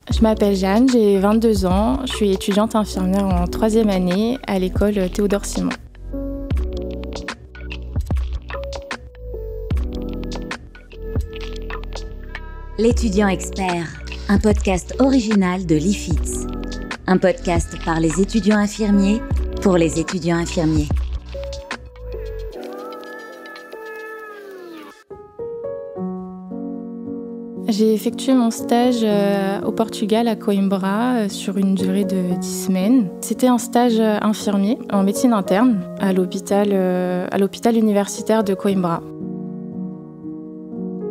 Je m'appelle Jeanne, j'ai 22 ans, je suis étudiante infirmière en 3e année à l'école Théodore Simon. L'étudiant expert, un podcast original de l'IFITS. Un podcast par les étudiants infirmiers pour les étudiants infirmiers. J'ai effectué mon stage au Portugal à Coimbra sur une durée de 10 semaines. C'était un stage infirmier en médecine interne à l'hôpital universitaire de Coimbra.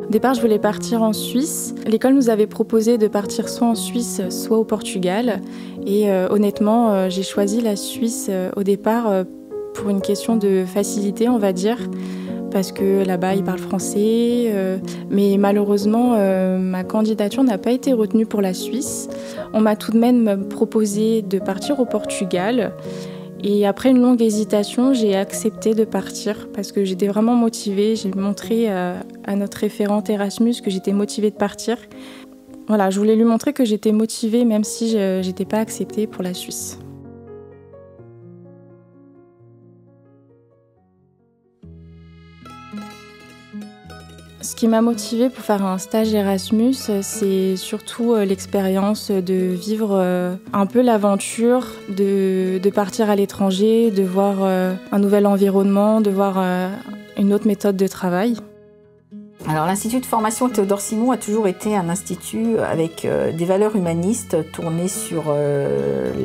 Au départ, je voulais partir en Suisse. L'école nous avait proposé de partir soit en Suisse, soit au Portugal. Et honnêtement, j'ai choisi la Suisse au départ pour une question de facilité, on va dire. Parce que là-bas, ils parlent français. Mais malheureusement, ma candidature n'a pas été retenue pour la Suisse. On m'a tout de même proposé de partir au Portugal. Et après une longue hésitation, j'ai accepté de partir parce que j'étais vraiment motivée. J'ai montré à notre référente Erasmus que j'étais motivée de partir. Voilà, je voulais lui montrer que j'étais motivée même si je n'étais pas acceptée pour la Suisse. Ce qui m'a motivée pour faire un stage Erasmus, c'est surtout l'expérience de vivre un peu l'aventure, de partir à l'étranger, de voir un nouvel environnement, de voir une autre méthode de travail. Alors, l'Institut de formation Théodore Simon a toujours été un institut avec des valeurs humanistes tournées sur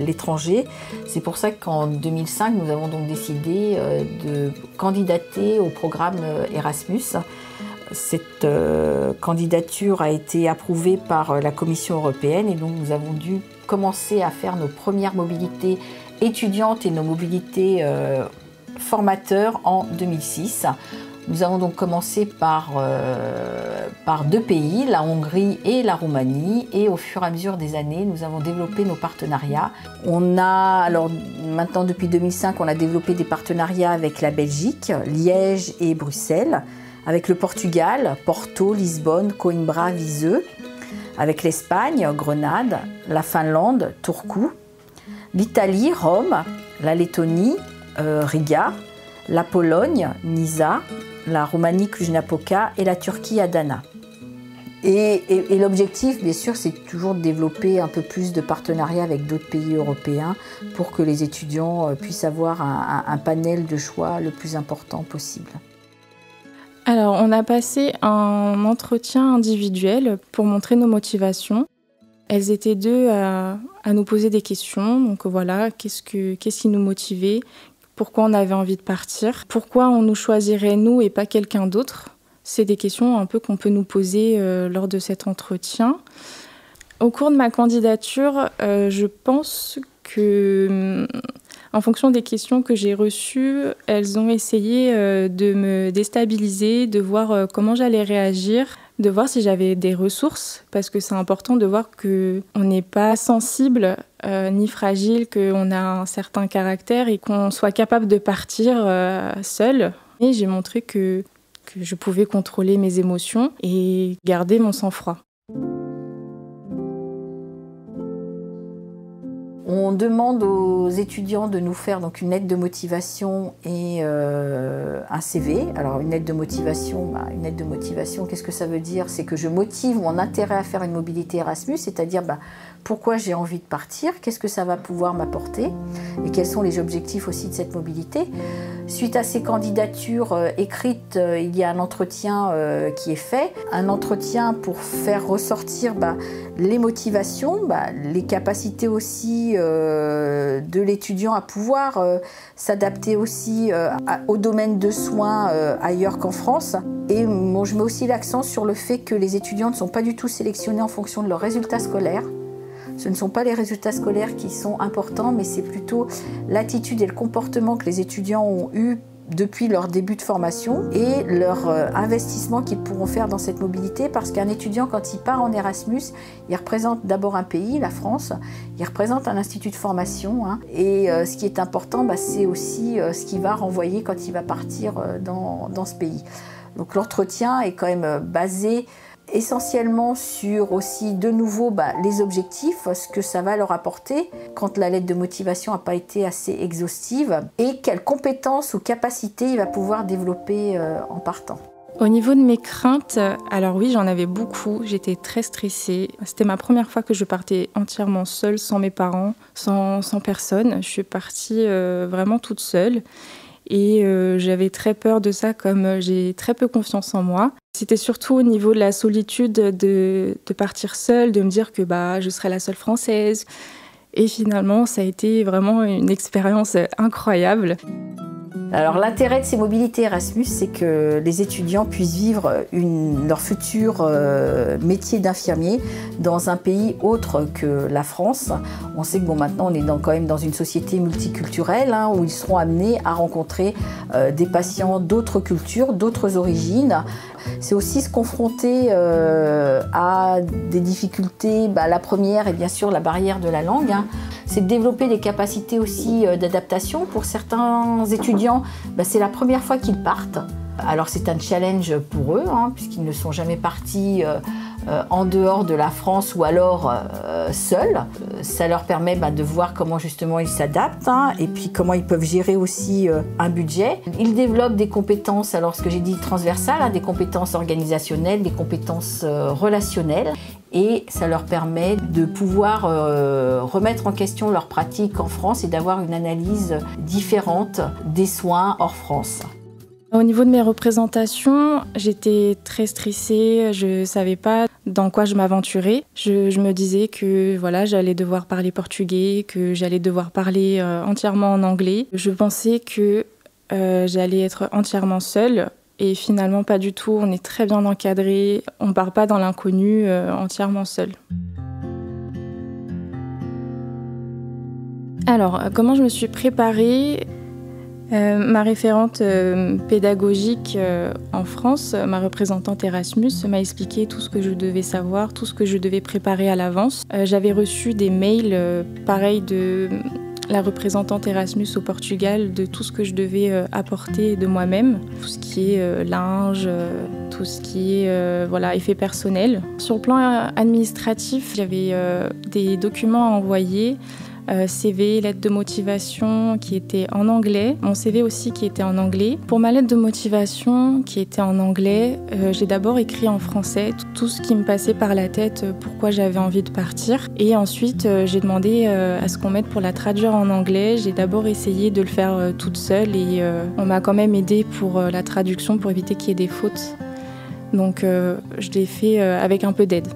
l'étranger. C'est pour ça qu'en 2005, nous avons donc décidé de candidater au programme Erasmus. Cette candidature a été approuvée par la Commission européenne et donc nous avons dû commencer à faire nos premières mobilités étudiantes et nos mobilités formateurs en 2006. Nous avons donc commencé par 2 pays, la Hongrie et la Roumanie, et au fur et à mesure des années, nous avons développé nos partenariats. Maintenant depuis 2005, on a développé des partenariats avec la Belgique, Liège et Bruxelles, avec le Portugal, Porto, Lisbonne, Coimbra, Viseu, avec l'Espagne, Grenade, la Finlande, Turku, l'Italie, Rome, la Lettonie, Riga, la Pologne, Nisa, la Roumanie, Cluj-Napoca et la Turquie, Adana. Et l'objectif, bien sûr, c'est toujours de développer un peu plus de partenariats avec d'autres pays européens pour que les étudiants puissent avoir un panel de choix le plus important possible. Alors, on a passé un entretien individuel pour montrer nos motivations. Elles étaient 2 à nous poser des questions. Donc voilà, qu'est-ce qui nous motivait ? Pourquoi on avait envie de partir ? Pourquoi on nous choisirait nous et pas quelqu'un d'autre ? C'est des questions un peu qu'on peut nous poser lors de cet entretien. Au cours de ma candidature, je pense que, en fonction des questions que j'ai reçues, elles ont essayé de me déstabiliser, de voir comment j'allais réagir, de voir si j'avais des ressources, parce que c'est important de voir qu'on n'est pas sensible ni fragile, qu'on a un certain caractère et qu'on soit capable de partir seul. Et j'ai montré que je pouvais contrôler mes émotions et garder mon sang-froid. On demande aux étudiants de nous faire donc une lettre de motivation et un CV. Alors une lettre de motivation, qu'est-ce que ça veut dire ? C'est que je motive mon intérêt à faire une mobilité Erasmus, c'est-à-dire pourquoi j'ai envie de partir, qu'est-ce que ça va pouvoir m'apporter et quels sont les objectifs aussi de cette mobilité. Suite à ces candidatures écrites, il y a un entretien qui est fait, un entretien pour faire ressortir les motivations, les capacités aussi de l'étudiant à pouvoir s'adapter aussi au domaine de soins ailleurs qu'en France. Et je mets aussi l'accent sur le fait que les étudiants ne sont pas du tout sélectionnés en fonction de leurs résultats scolaires. Ce ne sont pas les résultats scolaires qui sont importants, mais c'est plutôt l'attitude et le comportement que les étudiants ont eu depuis leur début de formation et leur investissement qu'ils pourront faire dans cette mobilité, parce qu'un étudiant, quand il part en Erasmus, il représente d'abord un pays, la France, il représente un institut de formation, et ce qui est important, c'est aussi ce qu'il va renvoyer quand il va partir dans ce pays. Donc l'entretien est quand même basé essentiellement sur aussi de nouveau les objectifs, ce que ça va leur apporter quand la lettre de motivation n'a pas été assez exhaustive et quelles compétences ou capacités il va pouvoir développer en partant. Au niveau de mes craintes, alors oui, j'en avais beaucoup. J'étais très stressée. C'était ma première fois que je partais entièrement seule, sans mes parents, sans personne. Je suis partie vraiment toute seule. Et j'avais très peur de ça, comme j'ai très peu confiance en moi. C'était surtout au niveau de la solitude de partir seule, de me dire que je serais la seule Française. Et finalement, ça a été vraiment une expérience incroyable. Alors l'intérêt de ces mobilités Erasmus, c'est que les étudiants puissent vivre leur futur métier d'infirmier dans un pays autre que la France. On sait que maintenant on est quand même dans une société multiculturelle où ils seront amenés à rencontrer des patients d'autres cultures, d'autres origines. C'est aussi se confronter à des difficultés. La première est bien sûr la barrière de la langue. C'est de développer des capacités aussi d'adaptation. Pour certains étudiants, c'est la première fois qu'ils partent. Alors c'est un challenge pour eux, puisqu'ils ne sont jamais partis en dehors de la France ou alors seuls. Ça leur permet de voir comment justement ils s'adaptent et puis comment ils peuvent gérer aussi un budget. Ils développent des compétences, alors ce que j'ai dit transversales, des compétences organisationnelles, des compétences relationnelles. Et ça leur permet de pouvoir remettre en question leur pratique en France et d'avoir une analyse différente des soins hors France. Au niveau de mes représentations, j'étais très stressée, je ne savais pas dans quoi je m'aventurais. Je me disais que j'allais devoir parler portugais, que j'allais devoir parler entièrement en anglais. Je pensais que j'allais être entièrement seule. Et finalement, pas du tout. On est très bien encadré. On ne part pas dans l'inconnu entièrement seul. Alors, comment je me suis préparée ? Ma référente pédagogique en France, ma représentante Erasmus, m'a expliqué tout ce que je devais savoir, tout ce que je devais préparer à l'avance. J'avais reçu des mails pareils de la représentante Erasmus au Portugal, de tout ce que je devais apporter de moi-même, tout ce qui est linge, tout ce qui est effet personnel. Sur le plan administratif, j'avais des documents à envoyer, CV, lettre de motivation qui était en anglais, mon CV aussi qui était en anglais. Pour ma lettre de motivation qui était en anglais, j'ai d'abord écrit en français tout ce qui me passait par la tête, pourquoi j'avais envie de partir. Et ensuite, j'ai demandé à ce qu'on m'aide pour la traduire en anglais. J'ai d'abord essayé de le faire toute seule et on m'a quand même aidée pour la traduction pour éviter qu'il y ait des fautes. Donc je l'ai fait avec un peu d'aide.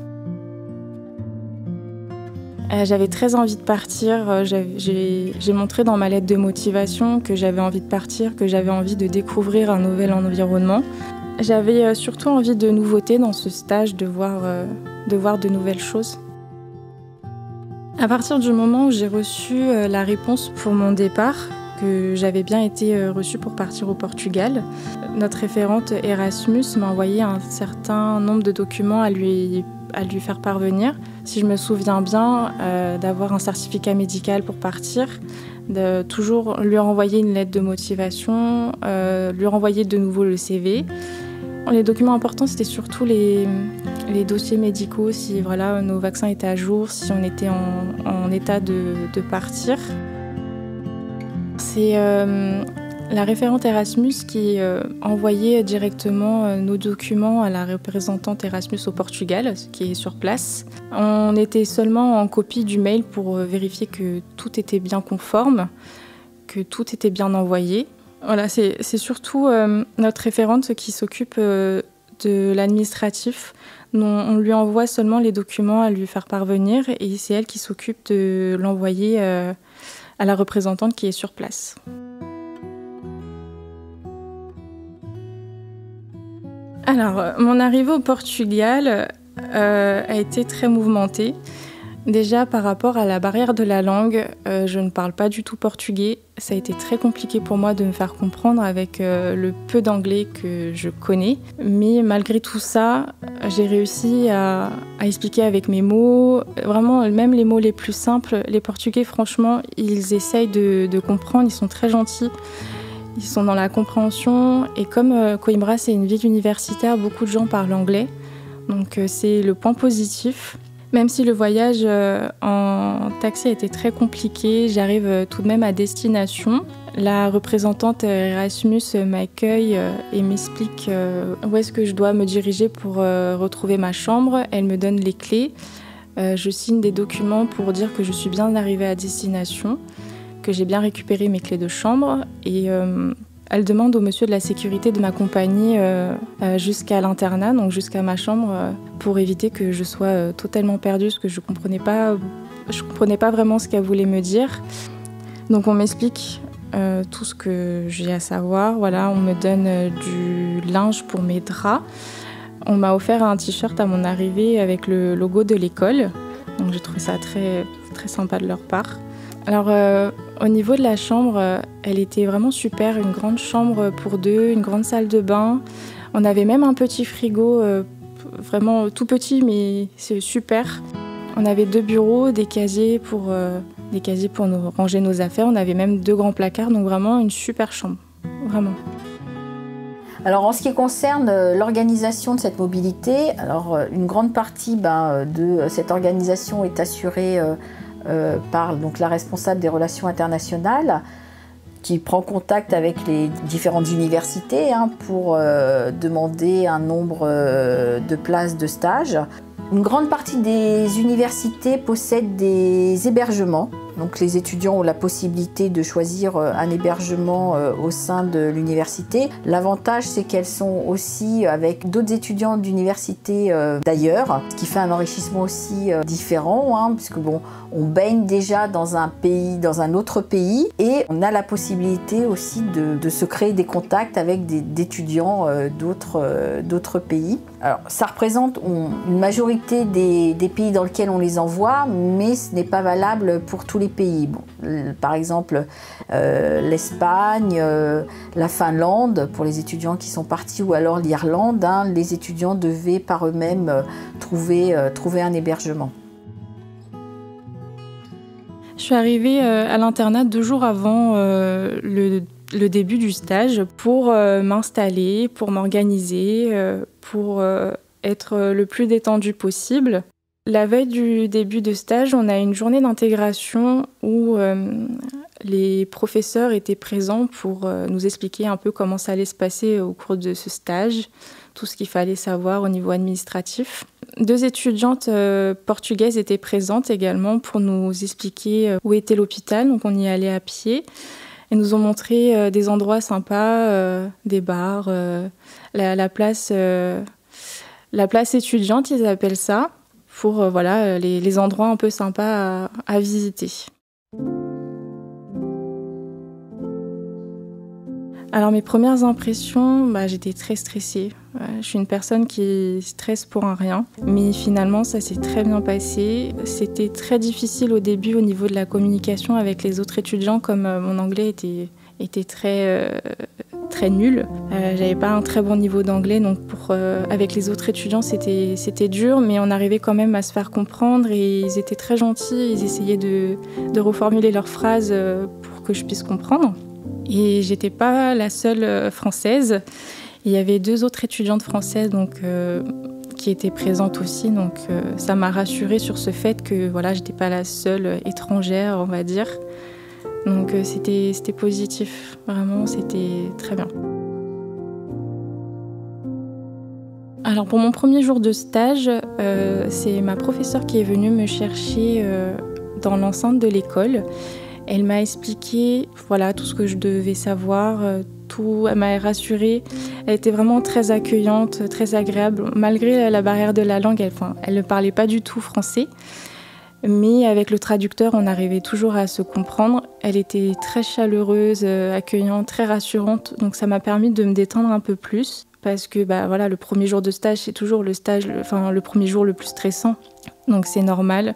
J'avais très envie de partir, j'ai montré dans ma lettre de motivation que j'avais envie de partir, que j'avais envie de découvrir un nouvel environnement. J'avais surtout envie de nouveautés dans ce stage, de voir de nouvelles choses. À partir du moment où j'ai reçu la réponse pour mon départ, que j'avais bien été reçue pour partir au Portugal, notre référente Erasmus m'a envoyé un certain nombre de documents à lui faire parvenir. Si je me souviens bien, d'avoir un certificat médical pour partir, de toujours lui renvoyer une lettre de motivation, lui renvoyer de nouveau le CV. Les documents importants, c'était surtout les dossiers médicaux, si nos vaccins étaient à jour, si on était en état de partir. C'est la référente Erasmus qui envoyait directement nos documents à la représentante Erasmus au Portugal, qui est sur place. On était seulement en copie du mail pour vérifier que tout était bien conforme, que tout était bien envoyé. Voilà, c'est surtout notre référente qui s'occupe de l'administratif. On lui envoie seulement les documents à lui faire parvenir et c'est elle qui s'occupe de l'envoyer à la représentante qui est sur place. Alors, mon arrivée au Portugal a été très mouvementée. Déjà, par rapport à la barrière de la langue, je ne parle pas du tout portugais. Ça a été très compliqué pour moi de me faire comprendre avec le peu d'anglais que je connais. Mais malgré tout ça, j'ai réussi à expliquer avec mes mots. Vraiment, même les mots les plus simples, les Portugais, franchement, ils essayent de comprendre. Ils sont très gentils. Ils sont dans la compréhension. Et comme Coimbra, c'est une ville universitaire, beaucoup de gens parlent anglais. Donc c'est le point positif. Même si le voyage en taxi a été très compliqué, j'arrive tout de même à destination. La représentante Erasmus m'accueille et m'explique où est-ce que je dois me diriger pour retrouver ma chambre. Elle me donne les clés. Je signe des documents pour dire que je suis bien arrivée à destination, que j'ai bien récupéré mes clés de chambre. Et elle demande au monsieur de la sécurité de m'accompagner jusqu'à l'internat, donc jusqu'à ma chambre, pour éviter que je sois totalement perdue, parce que je comprenais pas vraiment ce qu'elle voulait me dire. Donc on m'explique tout ce que j'ai à savoir. Voilà, on me donne du linge pour mes draps. On m'a offert un t-shirt à mon arrivée avec le logo de l'école. Donc j'ai trouvé ça très, très sympa de leur part. Alors au niveau de la chambre, elle était vraiment super. Une grande chambre pour deux, une grande salle de bain. On avait même un petit frigo, vraiment tout petit, mais c'est super. On avait 2 bureaux, des casiers pour nous ranger nos affaires. On avait même 2 grands placards, donc vraiment une super chambre, vraiment. Alors en ce qui concerne l'organisation de cette mobilité, alors une grande partie de cette organisation est assurée par donc, la responsable des relations internationales, qui prend contact avec les différentes universités pour demander un nombre de places de stage. Une grande partie des universités possèdent des hébergements. Donc les étudiants ont la possibilité de choisir un hébergement au sein de l'université. L'avantage, c'est qu'elles sont aussi avec d'autres étudiants d'université d'ailleurs, ce qui fait un enrichissement aussi différent, puisque on baigne déjà dans un autre pays, et on a la possibilité aussi de se créer des contacts avec d'étudiants d'autres pays. Alors, ça représente une majorité des pays dans lesquels on les envoie, mais ce n'est pas valable pour tous les pays. Par exemple, l'Espagne, la Finlande, pour les étudiants qui sont partis, ou alors l'Irlande, les étudiants devaient par eux-mêmes trouver un hébergement. Je suis arrivée à l'internat 2 jours avant le début du stage pour m'installer, pour m'organiser, pour être le plus détendue possible. La veille du début de stage, on a une journée d'intégration où les professeurs étaient présents pour nous expliquer un peu comment ça allait se passer au cours de ce stage, tout ce qu'il fallait savoir au niveau administratif. 2 étudiantes portugaises étaient présentes également pour nous expliquer où était l'hôpital, donc on y allait à pied. Elles nous ont montré des endroits sympas, des bars, la place étudiante, ils appellent ça, pour les endroits un peu sympas à visiter. Alors mes premières impressions, j'étais très stressée. Je suis une personne qui stresse pour un rien, mais finalement ça s'est très bien passé. C'était très difficile au début au niveau de la communication avec les autres étudiants, comme mon anglais était très nul. J'avais pas un très bon niveau d'anglais, donc avec les autres étudiants c'était dur, mais on arrivait quand même à se faire comprendre, et ils étaient très gentils. Ils essayaient de reformuler leurs phrases pour que je puisse comprendre. Et j'étais pas la seule française. Il y avait 2 autres étudiantes françaises qui étaient présentes aussi, donc ça m'a rassurée sur ce fait que j'étais pas la seule étrangère, on va dire. Donc c'était positif, vraiment, c'était très bien. Alors pour mon premier jour de stage, c'est ma professeure qui est venue me chercher dans l'enceinte de l'école. Elle m'a expliqué tout ce que je devais savoir, tout. Elle m'a rassurée. Elle était vraiment très accueillante, très agréable. Malgré la barrière de la langue, elle ne parlait pas du tout français. Mais avec le traducteur, on arrivait toujours à se comprendre. Elle était très chaleureuse, accueillante, très rassurante. Donc ça m'a permis de me détendre un peu plus. Parce que le premier jour de stage, c'est toujours le premier jour le plus stressant. Donc c'est normal.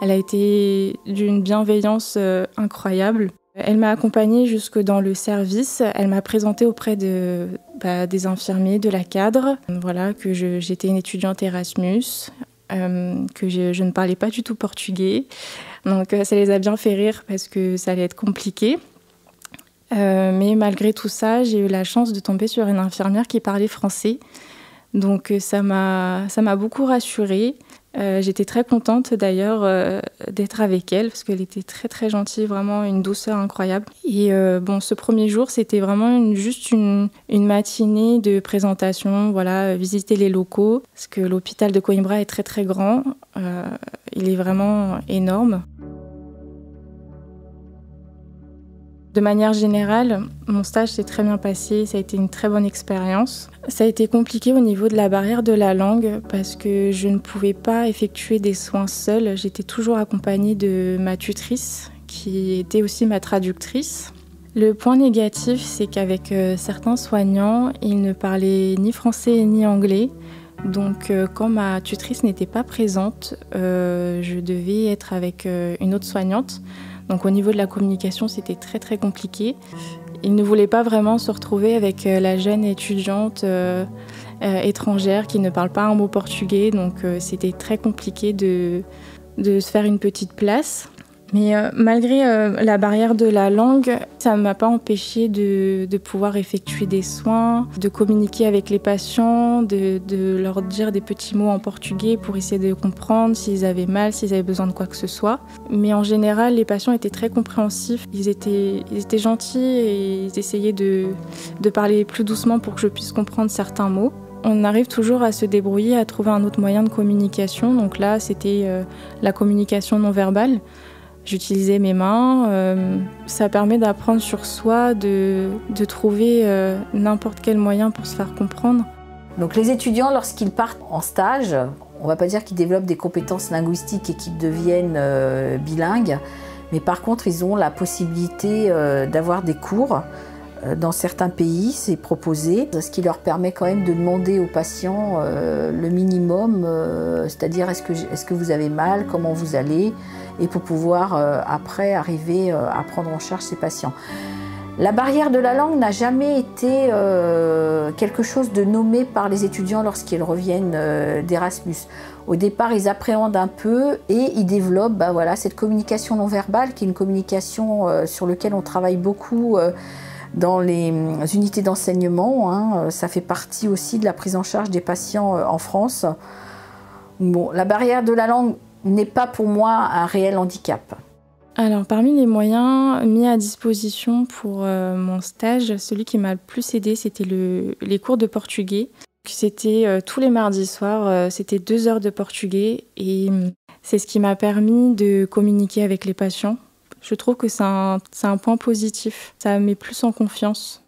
Elle a été d'une bienveillance incroyable. Elle m'a accompagnée jusque dans le service. Elle m'a présentée auprès des infirmiers, de la cadre. Que j'étais une étudiante Erasmus, que je ne parlais pas du tout portugais. Donc ça les a bien fait rire parce que ça allait être compliqué. Mais malgré tout ça, j'ai eu la chance de tomber sur une infirmière qui parlait français. Donc ça m'a beaucoup rassurée. J'étais très contente d'ailleurs d'être avec elle parce qu'elle était très très gentille, vraiment une douceur incroyable. Et ce premier jour, c'était vraiment juste une matinée de présentation, voilà, visiter les locaux parce que l'hôpital de Coimbra est très très grand, il est vraiment énorme. De manière générale, mon stage s'est très bien passé, ça a été une très bonne expérience. Ça a été compliqué au niveau de la barrière de la langue parce que je ne pouvais pas effectuer des soins seule. J'étais toujours accompagnée de ma tutrice qui était aussi ma traductrice. Le point négatif, c'est qu'avec certains soignants, ils ne parlaient ni français ni anglais. Donc quand ma tutrice n'était pas présente, je devais être avec une autre soignante. Donc au niveau de la communication, c'était très très compliqué. Ils ne voulaient pas vraiment se retrouver avec la jeune étudiante étrangère qui ne parle pas un mot portugais. Donc c'était très compliqué de se faire une petite place. Mais malgré la barrière de la langue, ça ne m'a pas empêché de pouvoir effectuer des soins, de communiquer avec les patients, de leur dire des petits mots en portugais pour essayer de comprendre s'ils avaient mal, s'ils avaient besoin de quoi que ce soit. Mais en général, les patients étaient très compréhensifs, ils étaient gentils et ils essayaient de parler plus doucement pour que je puisse comprendre certains mots. On arrive toujours à se débrouiller, à trouver un autre moyen de communication. Donc là, c'était la communication non verbale. J'utilisais mes mains. Ça permet d'apprendre sur soi, de trouver n'importe quel moyen pour se faire comprendre. Donc les étudiants, lorsqu'ils partent en stage, on ne va pas dire qu'ils développent des compétences linguistiques et qu'ils deviennent bilingues, mais par contre, ils ont la possibilité d'avoir des cours. Dans certains pays, c'est proposé, ce qui leur permet quand même de demander aux patients le minimum, c'est-à-dire est-ce que vous avez mal, comment vous allez, et pour pouvoir après arriver à prendre en charge ces patients. La barrière de la langue n'a jamais été quelque chose de nommé par les étudiants lorsqu'ils reviennent d'Erasmus. Au départ, ils appréhendent un peu et ils développent cette communication non verbale, qui est une communication sur laquelle on travaille beaucoup dans les unités d'enseignement. Ça fait partie aussi de la prise en charge des patients en France. Bon, la barrière de la langue n'est pas pour moi un réel handicap. Alors, parmi les moyens mis à disposition pour mon stage, celui qui m'a le plus aidé, c'était les cours de portugais. C'était tous les mardis soirs, c'était 2 heures de portugais et c'est ce qui m'a permis de communiquer avec les patients. Je trouve que c'est un point positif, ça me met plus en confiance.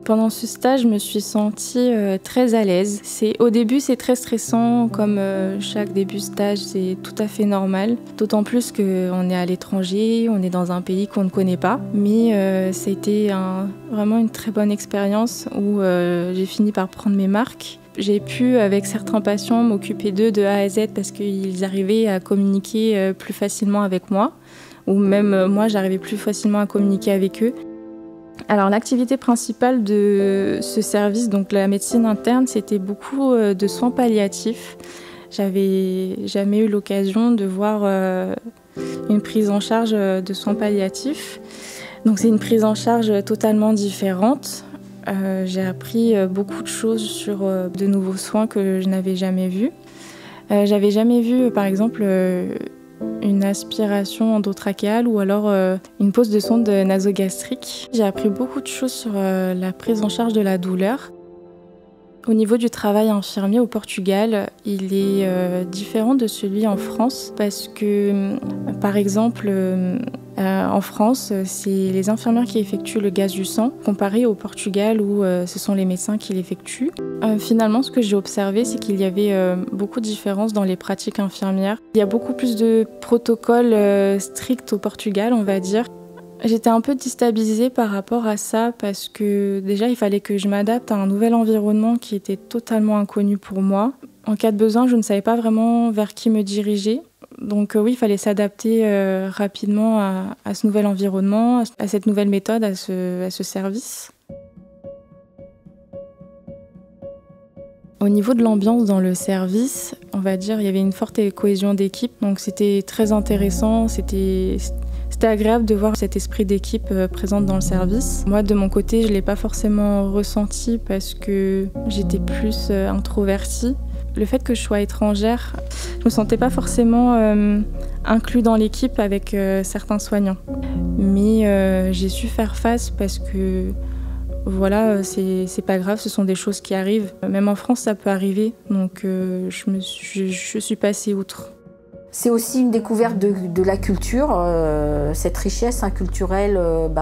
Pendant ce stage, je me suis sentie très à l'aise. Au début, c'est très stressant, comme chaque début de stage, c'est tout à fait normal. D'autant plus qu'on est à l'étranger, on est dans un pays qu'on ne connaît pas. Mais ça a été vraiment une très bonne expérience où j'ai fini par prendre mes marques. J'ai pu, avec certains patients, m'occuper d'eux de A à Z parce qu'ils arrivaient à communiquer plus facilement avec moi. Ou même moi, j'arrivais plus facilement à communiquer avec eux. Alors l'activité principale de ce service, donc la médecine interne, c'était beaucoup de soins palliatifs. J'avais jamais eu l'occasion de voir une prise en charge de soins palliatifs. Donc c'est une prise en charge totalement différente. J'ai appris beaucoup de choses sur de nouveaux soins que je n'avais jamais vus. J'avais jamais vu, par exemple, une aspiration endotrachéale ou alors une pose de sonde nasogastrique. J'ai appris beaucoup de choses sur la prise en charge de la douleur. Au niveau du travail infirmier au Portugal, il est différent de celui en France parce que, par exemple, en France, c'est les infirmières qui effectuent le gaz du sang, comparé au Portugal où ce sont les médecins qui l'effectuent. Finalement, ce que j'ai observé, c'est qu'il y avait beaucoup de différences dans les pratiques infirmières. Il y a beaucoup plus de protocoles stricts au Portugal, on va dire. J'étais un peu déstabilisée par rapport à ça parce que déjà il fallait que je m'adapte à un nouvel environnement qui était totalement inconnu pour moi. En cas de besoin, je ne savais pas vraiment vers qui me diriger. Donc oui, il fallait s'adapter rapidement à ce nouvel environnement, à cette nouvelle méthode, à ce service. Au niveau de l'ambiance dans le service, on va dire, il y avait une forte cohésion d'équipe, donc c'était très intéressant, c'était C'était agréable de voir cet esprit d'équipe présent dans le service. Moi, de mon côté, je ne l'ai pas forcément ressenti parce que j'étais plus introvertie. Le fait que je sois étrangère, je ne me sentais pas forcément inclus dans l'équipe avec certains soignants. Mais j'ai su faire face parce que voilà, c'est pas grave, ce sont des choses qui arrivent. Même en France, ça peut arriver, donc je suis passée outre. C'est aussi une découverte de la culture, cette richesse culturelle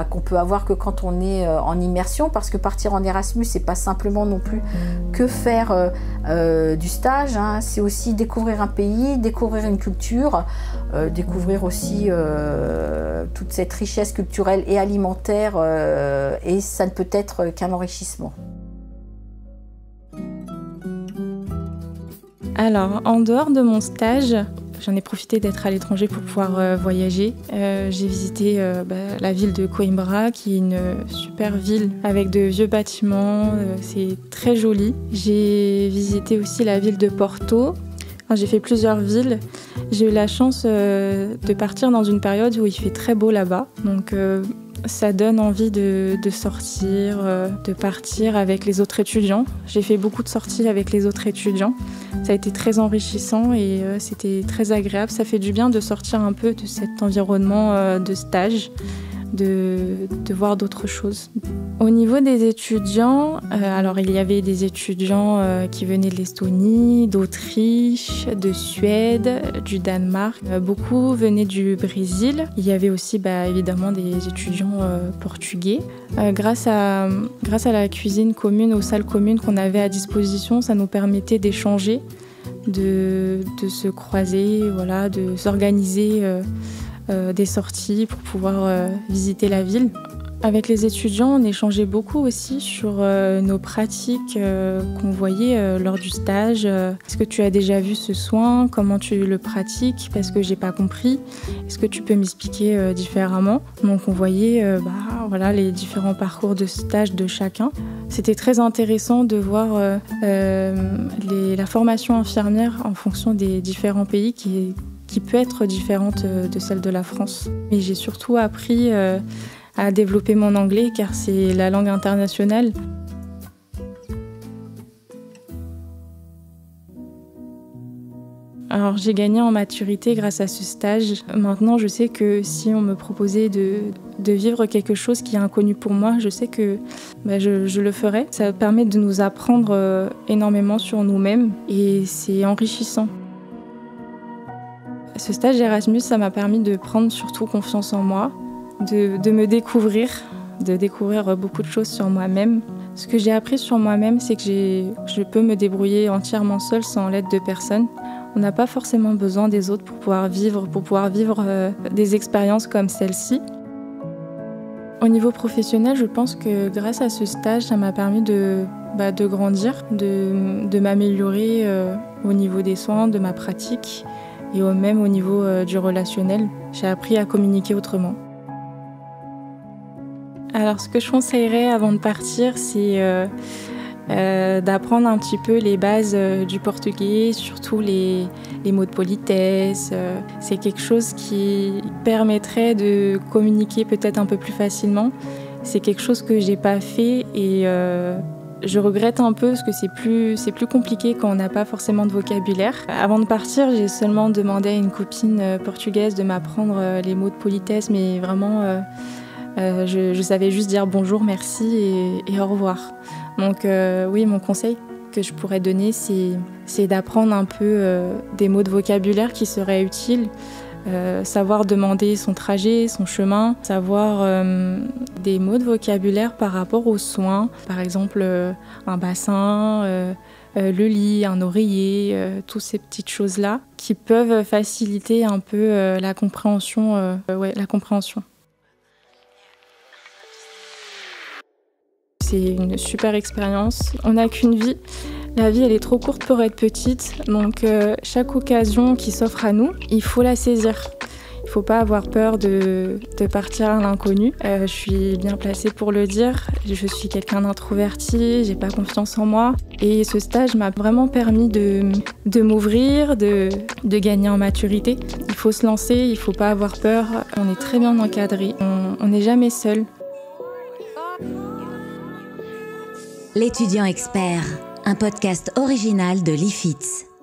qu'on peut avoir que quand on est en immersion, parce que partir en Erasmus, c'est pas simplement non plus que faire du stage, hein, c'est aussi découvrir un pays, découvrir une culture, découvrir aussi toute cette richesse culturelle et alimentaire, et ça ne peut être qu'un enrichissement. Alors, en dehors de mon stage, j'en ai profité d'être à l'étranger pour pouvoir voyager. J'ai visité la ville de Coimbra, qui est une super ville avec de vieux bâtiments. C'est très joli. J'ai visité aussi la ville de Porto. Enfin, j'ai fait plusieurs villes. J'ai eu la chance de partir dans une période où il fait très beau là-bas. Donc, ça donne envie de sortir, de partir avec les autres étudiants. J'ai fait beaucoup de sorties avec les autres étudiants. Ça a été très enrichissant et c'était très agréable. Ça fait du bien de sortir un peu de cet environnement de stage, de voir d'autres choses. Au niveau des étudiants, alors il y avait des étudiants qui venaient de l'Estonie, d'Autriche, de Suède, du Danemark. Beaucoup venaient du Brésil. Il y avait aussi évidemment des étudiants portugais. Grâce à la cuisine commune, aux salles communes qu'on avait à disposition, ça nous permettait d'échanger, de se croiser, voilà, de s'organiser des sorties pour pouvoir visiter la ville. Avec les étudiants, on échangeait beaucoup aussi sur nos pratiques qu'on voyait lors du stage. Est-ce que tu as déjà vu ce soin? Comment tu le pratiques? Parce que j'ai pas compris. Est-ce que tu peux m'expliquer différemment? Donc on voyait les différents parcours de stage de chacun. C'était très intéressant de voir la formation infirmière en fonction des différents pays qui peut être différente de celle de la France. Et j'ai surtout appris à développer mon anglais car c'est la langue internationale. Alors j'ai gagné en maturité grâce à ce stage. Maintenant je sais que si on me proposait de vivre quelque chose qui est inconnu pour moi, je sais que je le ferais. Ça permet de nous apprendre énormément sur nous-mêmes et c'est enrichissant. Ce stage Erasmus, ça m'a permis de prendre surtout confiance en moi, de me découvrir, de découvrir beaucoup de choses sur moi-même. Ce que j'ai appris sur moi-même, c'est que je peux me débrouiller entièrement seule sans l'aide de personne. On n'a pas forcément besoin des autres pour pouvoir vivre des expériences comme celle-ci. Au niveau professionnel, je pense que grâce à ce stage, ça m'a permis de grandir, de m'améliorer au niveau des soins, de ma pratique et même au niveau du relationnel. J'ai appris à communiquer autrement. Alors, ce que je conseillerais avant de partir, c'est d'apprendre un petit peu les bases du portugais, surtout les mots de politesse. C'est quelque chose qui permettrait de communiquer peut-être un peu plus facilement. C'est quelque chose que j'ai pas fait et je regrette un peu parce que c'est plus compliqué quand on n'a pas forcément de vocabulaire. Avant de partir, j'ai seulement demandé à une copine portugaise de m'apprendre les mots de politesse, mais vraiment je savais juste dire bonjour, merci et au revoir. Donc oui, mon conseil que je pourrais donner, c'est d'apprendre un peu des mots de vocabulaire qui seraient utiles. Savoir demander son trajet, son chemin, savoir des mots de vocabulaire par rapport aux soins, par exemple un bassin, le lit, un oreiller, toutes ces petites choses-là qui peuvent faciliter un peu la compréhension. C'est une super expérience. On n'a qu'une vie. La vie, elle est trop courte pour être petite. Donc, chaque occasion qui s'offre à nous, il faut la saisir. Il faut pas avoir peur de partir à l'inconnu. Je suis bien placée pour le dire. Je suis quelqu'un d'introverti, j'ai pas confiance en moi. Et ce stage m'a vraiment permis de m'ouvrir, de gagner en maturité. Il faut se lancer, il faut pas avoir peur. On est très bien encadré, on n'est jamais seul. L'étudiant expert, un podcast original de l'IFITS.